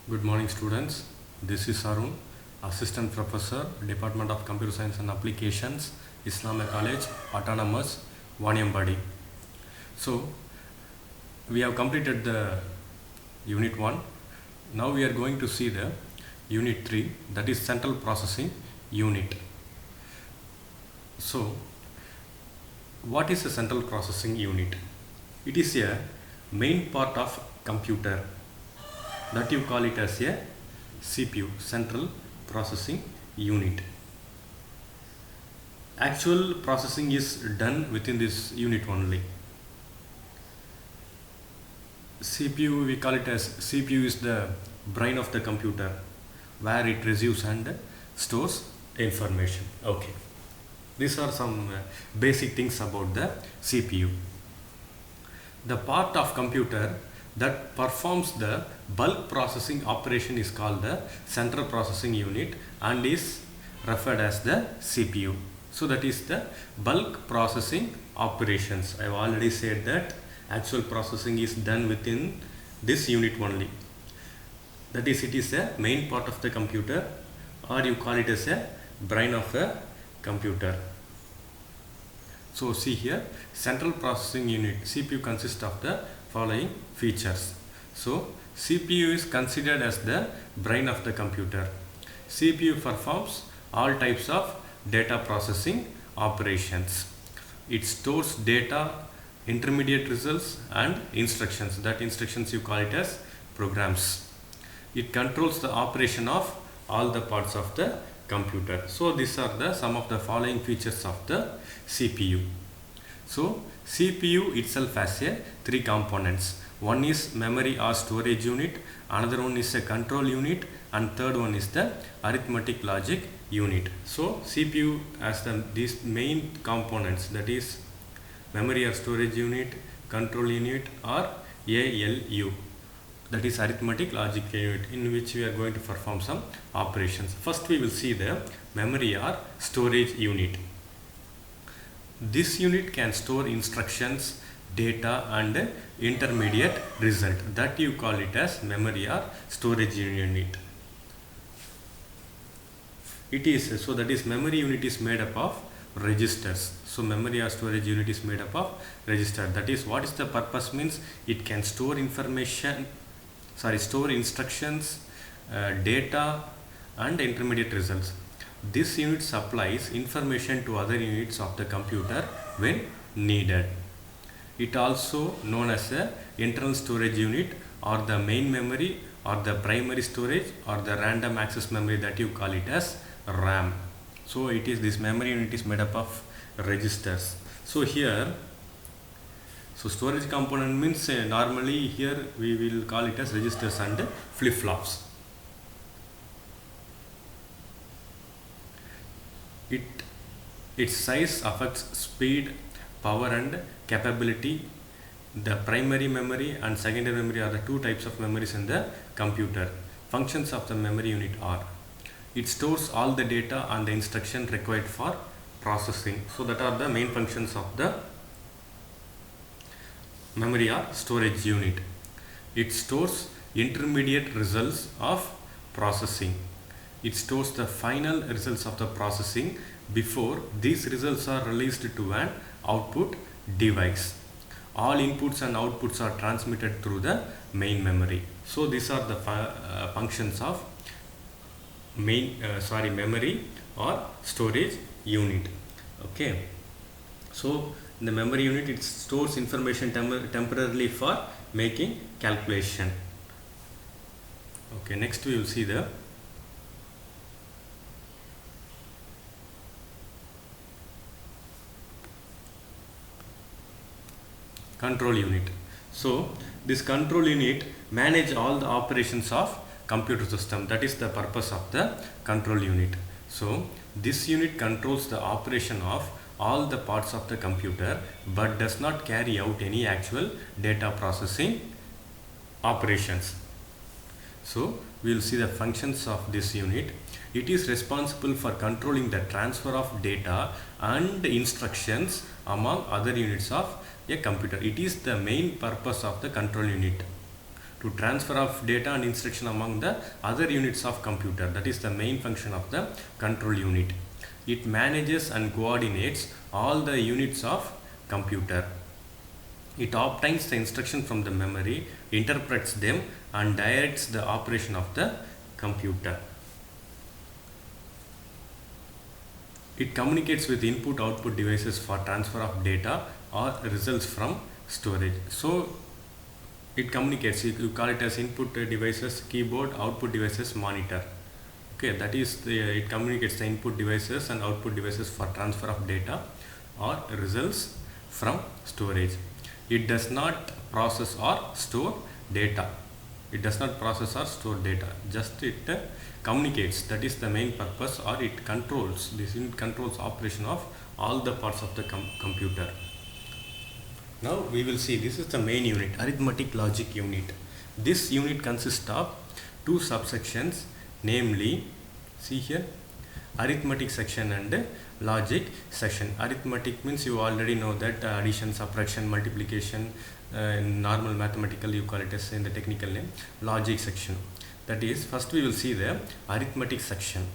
Good morning, students. This is Arun, Assistant Professor, Department of Computer Science and Applications, Islamic College, Autonomous, Vaniambadi. So, we have completed the Unit 1. Now we are going to see the Unit 3, that is Central Processing Unit. So, what is a Central Processing Unit? It is a main part of computer that you call it as a CPU, Central Processing Unit. Actual processing is done within this unit only. CPU, we call it as CPU is the brain of the computer where it receives and stores information. Okay. These are some basic things about the CPU. The part of computer that performs the bulk processing operation is called the Central Processing Unit and is referred as the CPU. So that is the bulk processing operations. I have already said that actual processing is done within this unit only. That is, it is a main part of the computer, or you call it as a brain of a computer. So see here, Central Processing Unit, CPU consists of the following features. So CPU is considered as the brain of the computer. CPU performs all types of data processing operations. It stores data, intermediate results and instructions. That instructions you call it as programs. It controls the operation of all the parts of the computer. So these are the some of the following features of the CPU. So CPU itself has three components. One is memory or storage unit, another one is a control unit, and third one is the arithmetic logic unit. So CPU has these main components, that is memory or storage unit, control unit, or ALU, that is arithmetic logic unit, in which we are going to perform some operations. First we will see the memory or storage unit. This unit can store instructions, data and intermediate result, that you call it as memory or storage unit. It is, so that is memory unit is made up of registers. So memory or storage unit is made up of register. That is, what is the purpose means it can store information, store instructions, data and intermediate results. This unit supplies information to other units of the computer when needed. It also known as a internal storage unit, or the main memory, or the primary storage, or the random access memory, that you call it as RAM. So it is, this memory unit is made up of registers. So here, so storage component means normally here we will call it as registers and flip-flops. Its size affects speed, power and capability. The primary memory and secondary memory are the two types of memories in the computer. Functions of the memory unit are: it stores all the data and the instruction required for processing. So that are the main functions of the memory or storage unit. It stores intermediate results of processing. It stores the final results of the processing before these results are released to an output device. All inputs and outputs are transmitted through the main memory. So these are the functions of memory or storage unit. Okay. So in the memory unit, it stores information temporarily for making calculation. Okay. Next we will see the control unit. So this control unit manage all the operations of computer system. That is the purpose of the control unit. So this unit controls the operation of all the parts of the computer, but does not carry out any actual data processing operations. So we will see the functions of this unit. It is responsible for controlling the transfer of data and instructions among other units of a computer. It is the main purpose of the control unit, to transfer of data and instruction among the other units of computer. That is the main function of the control unit. It manages and coordinates all the units of computer. It obtains the instruction from the memory, interprets them, and directs the operation of the computer. It communicates with input-output devices for transfer of data or results from storage. So it communicates, you call it as input devices, keyboard, output devices, monitor. Okay, that is it communicates the input devices and output devices for transfer of data or results from storage. It does not process or store data. It does not process or store data. Just it communicates. That is the main purpose, or it controls. This unit controls operation of all the parts of the computer. Now we will see, this is the main unit, arithmetic logic unit. This unit consists of two subsections, namely, see here, arithmetic section and logic section. Arithmetic means you already know that addition, subtraction, multiplication, in normal mathematical you call it as in the technical name. Logic section, that is, first we will see the arithmetic section.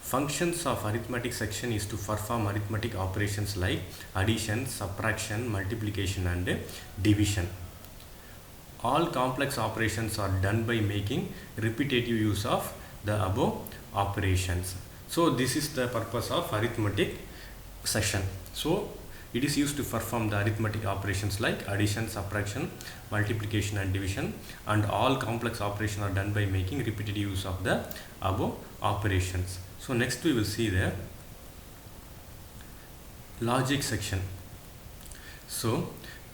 Functions of arithmetic section is to perform arithmetic operations like addition, subtraction, multiplication and division. All complex operations are done by making repetitive use of the above operations. So this is the purpose of arithmetic section. So it is used to perform the arithmetic operations like addition, subtraction, multiplication and division, and all complex operations are done by making repetitive use of the above operations. So next we will see the logic section. So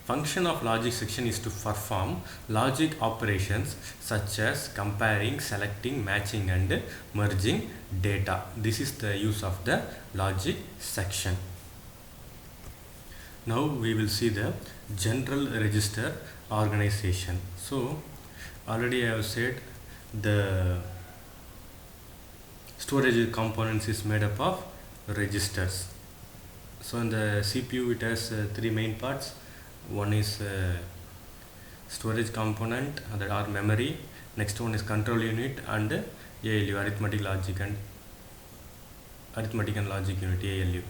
function of logic section is to perform logic operations such as comparing, selecting, matching and merging data. This is the use of the logic section. Now we will see the general register organization. So already I have said the storage components is made up of registers. So in the CPU it has three main parts. One is storage component, that are memory. Next one is control unit and ALU, arithmetic and logic unit, ALU.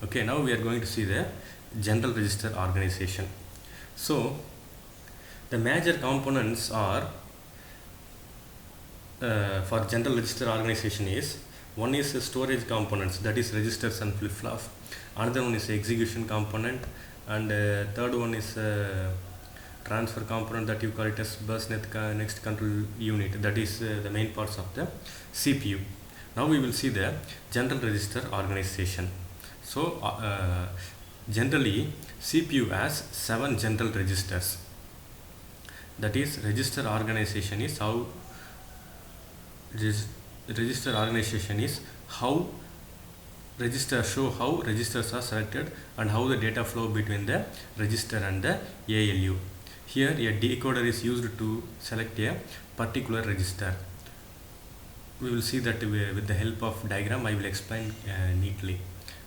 Okay, now we are going to see the general register organization. So the major components are for general register organization is, one is storage components, that is registers and flip-flops. Another one is execution component, and third one is transfer component, that you call it as bus next control unit, that is the main parts of the CPU. Now we will see the general register organization. So generally CPU has 7 general registers. That is, register organization is how register organization is how registers show how registers are selected and how the data flow between the register and the ALU. Here a decoder is used to select a particular register. We will see that with the help of diagram. I will explain neatly.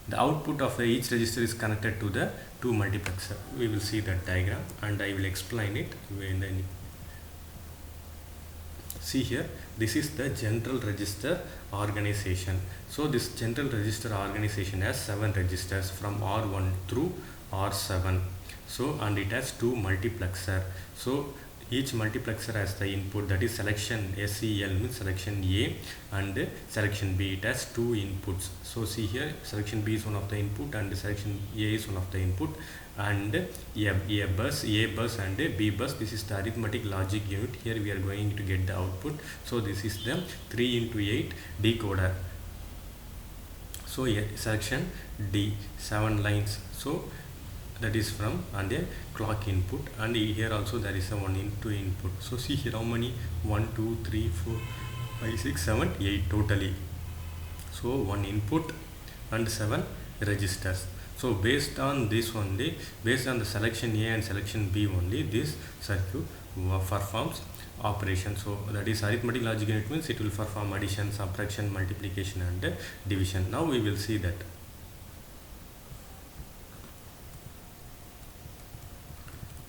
The output of each register is connected to the two multiplexer. We will see that diagram and I will explain it. See here, this is the general register organization. So this general register organization has 7 registers from R1 through R7. So and it has 2 multiplexer. So each multiplexer has the input, that is selection SEL means selection A and selection B. It has 2 inputs. So see here, selection B is one of the input and selection A is one of the input, and A bus and B bus. This is the arithmetic logic unit. Here we are going to get the output. So this is the 3 into 8 decoder. So here selection D, 7 lines. So that is from and a clock input, and here also there is a 1 into input. So see here how many, 1 2 3 4 5 6 7 8 totally. So 1 input and 7 registers. So based on this only, based on the selection A and selection B only, this circuit performs operation. So that is arithmetic logic unit means it will perform addition, subtraction, multiplication and division. Now we will see that.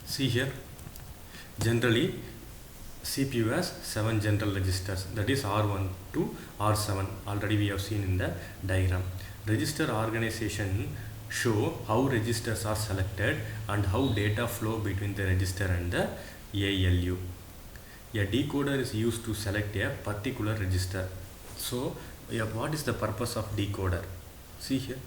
See here, generally CPU has 7 general registers, that is R1 to R7. Already we have seen in the diagram. Register organization show how registers are selected and how data flow between the register and the ALU. A decoder is used to select a particular register. So, what is the purpose of decoder? See here.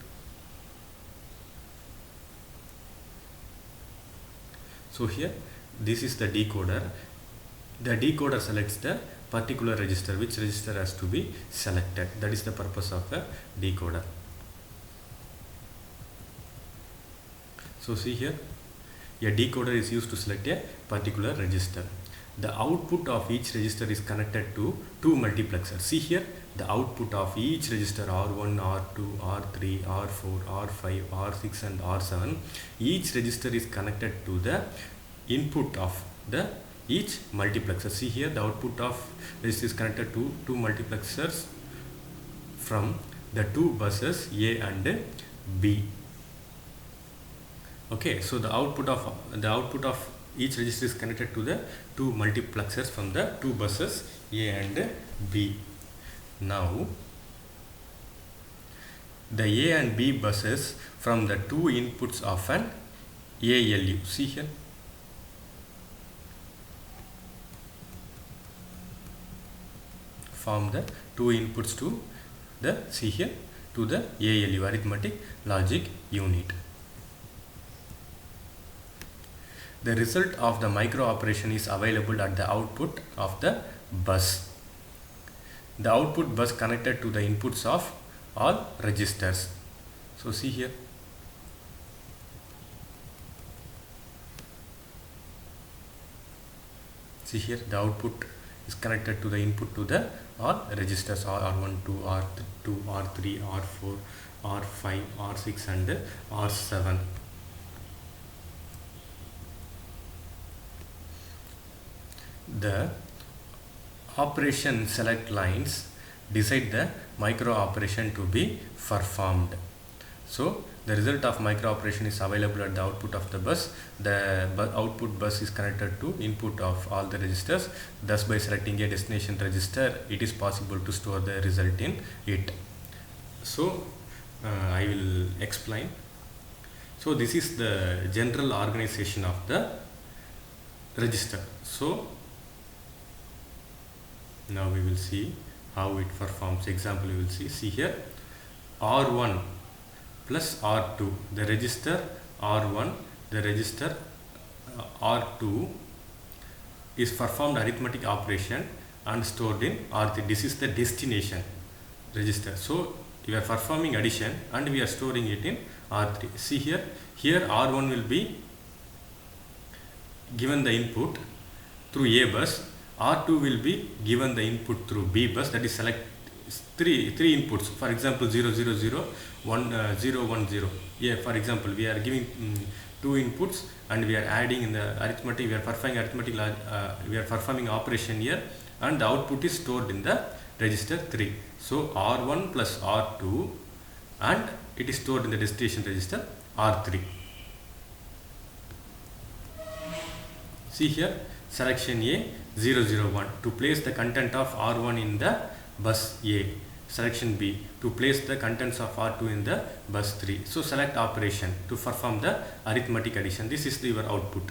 So here, this is the decoder. The decoder selects the particular register, which register has to be selected. That is the purpose of a decoder. So see here, a decoder is used to select a particular register. The output of each register is connected to two multiplexers. See here, the output of each register R1, R2, R3, R4, R5, R6 and R7, each register is connected to the input of the each multiplexer. See here, the output of register is connected to two multiplexers from the two buses A and B. Okay, so the output of each register is connected to the two multiplexers from the two buses A and B. Now, the A and B buses from the two inputs of an ALU. See here. Form the two inputs to the to the ALU, arithmetic logic unit. The result of the micro operation is available at the output of the bus. The output bus connected to the inputs of all registers. So see here. See here, the output is connected to the input to the all registers R1, R2, R3, R4, R5, R6 and R7. The operation select lines decide the micro operation to be performed. So the result of micro operation is available at the output of the bus. The output bus is connected to input of all the registers. Thus, by selecting a destination register, it is possible to store the result in it. So I will explain. So this is the general organization of the register. So now we will see how it performs. Example we will see here, R1 plus R2, the register R1, the register R2 is performed arithmetic operation and stored in R3. This is the destination register. So we are performing addition and we are storing it in R3. See here, R1 will be given the input through A bus, R2 will be given the input through B bus, that is select three inputs. For example, 0, 0, 0, 1, 0, 1, 0. Yeah, for example, we are giving two inputs and we are adding in the arithmetic, we are performing we are performing operation here and the output is stored in the register 3. So R1 plus R2 and it is stored in the destination register R3. See here, selection A 001 to place the content of R1 in the bus A. Selection B to place the contents of R2 in the bus 3. So select operation to perform the arithmetic addition. This is your output.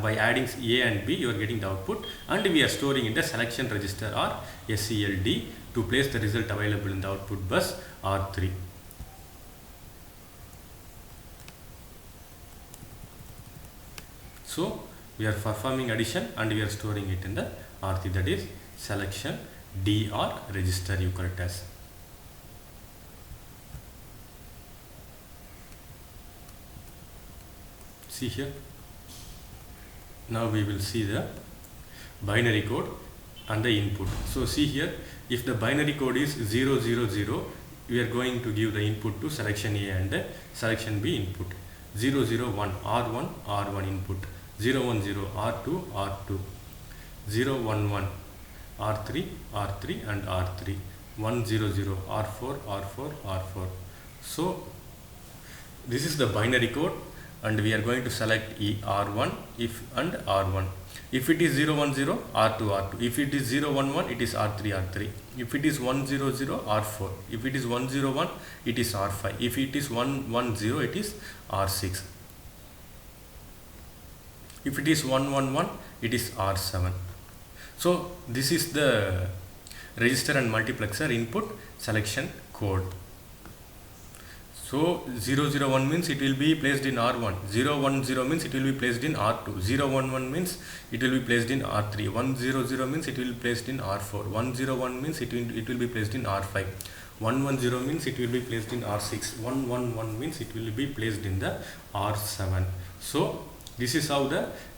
By adding A and B, you are getting the output, and we are storing in the selection register or SCLD to place the result available in the output bus R3. So we are performing addition and we are storing it in the R3, that is selection D or register you correct as. See here. Now we will see the binary code and the input. So see here, if the binary code is 0, 0, 0, we are going to give the input to selection A and selection B input. 0, 0, 1 R1, R1 input. 0, 1, 0 R2, R2. 0, 1, 1 R3, R3 and R3. 1, 0, 0 R4, R4, R4. So this is the binary code, and we are going to select R1 if and R1. If it is 010, R2, R2. If it is 011, it is R3, R3. If it is 100, R4. If it is 101, it is R5. If it is 110, it is R6. If it is 111, it is R7. So this is the register and multiplexer input selection code. So 001 means it will be placed in R1, 010 means it will be placed in R2, 011 means it will be placed in R3, 100 means it will be placed in R4, 101 means it will be placed in R5, 110 means it will be placed in R6, 111 means it will be placed in the R7. So this is how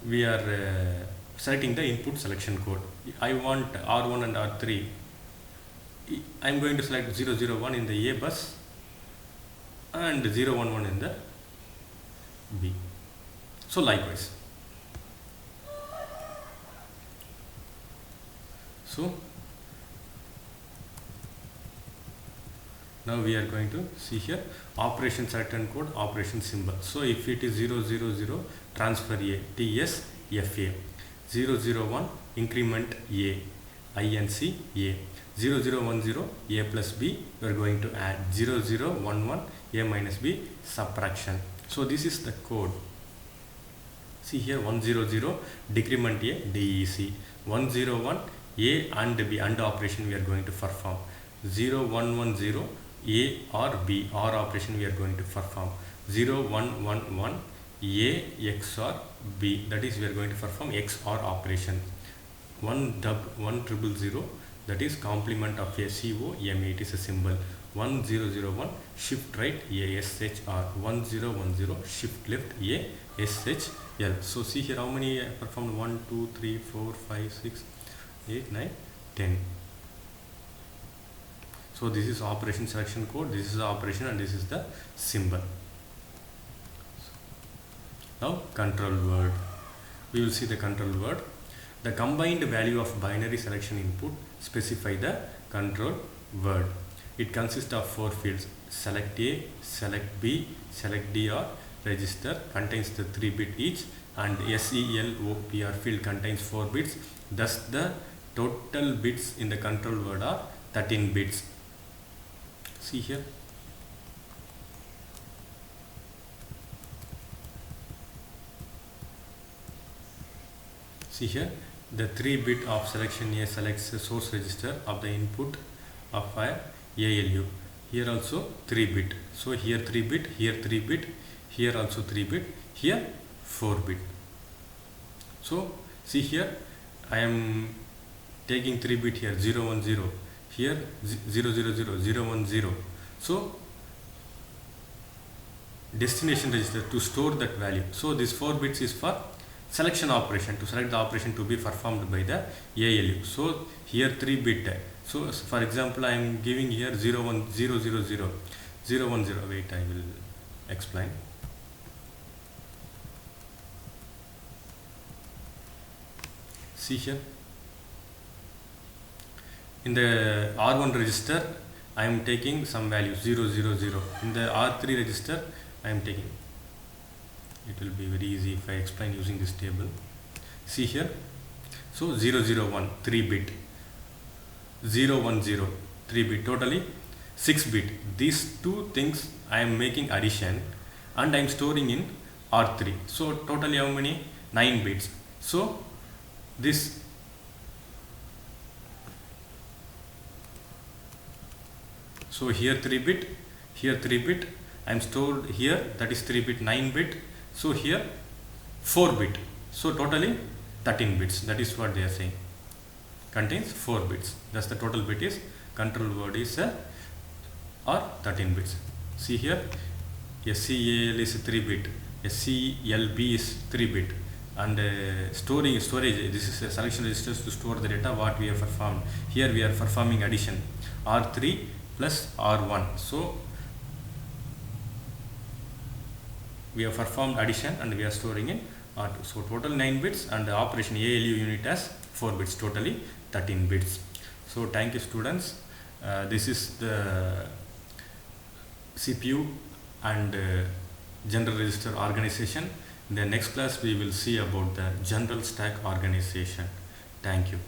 we are selecting the input selection code. I want R1 and R3. I am going to select 001 in the A bus and 011 in the B. So likewise. So now we are going to see here operation select and code operation symbol. So if it is 000 transfer A TS FA, 001 increment A INC A, 0010 A plus B, we are going to add 0011 A minus B subtraction. So this is the code. See here 100 decrement A DEC, 101 A and B and operation we are going to perform, 0110 A or B or operation we are going to perform, 0111 A XOR B, that is we are going to perform XOR operation, 100 that is complement of a COMA, it is a symbol, 1001 shift right A SHR, 1010 shift left A SHL. So see here how many performed, 1 2 3 4 5 6 8 9 10. So this is operation selection code, this is the operation and this is the symbol. Now control word, we will see the control word. The combined value of binary selection input specify the control word. It consists of 4 fields: select A, select B, select D or register, contains the 3-bit each, and SELOPR field contains 4 bits. Thus the total bits in the control word are 13 bits. See here. See here, the 3-bit of selection A selects the source register of the input of a ALU. Here also 3-bit. So here 3-bit, here 3-bit, here also 3-bit, here 4-bit. So see here, I am taking 3-bit here 010, here 000, 010. So destination register to store that value. So this 4 bits is for selection operation, to select the operation to be performed by the ALU. So here 3-bit. So for example, I am giving here 01000, 010. Wait, I will explain. See here, in the R1 register I am taking some value 000. In the R3 register I am taking, it will be very easy if I explain using this table. See here, so 001 3-bit, 010 3-bit, totally 6-bit. These two things I am making addition and I am storing in R3. So totally how many? 9 bits. So this here 3-bit, here 3-bit, I am stored here, that is 3-bit, 9-bit. So here 4-bit. So totally 13 bits. That is what they are saying. Contains 4 bits. Thus the total bit is, control word is or 13 bits. See here, SCAL is 3-bit, SCLB is 3-bit, and storage. This is a selection registers to store the data what we have performed. Here we are performing addition, R3 plus R1. So we have performed addition and we are storing in R2. So total 9 bits and the operation ALU unit has 4 bits, totally 13 bits. So thank you students. This is the CPU and general register organization. In the next class, we will see about the general stack organization. Thank you.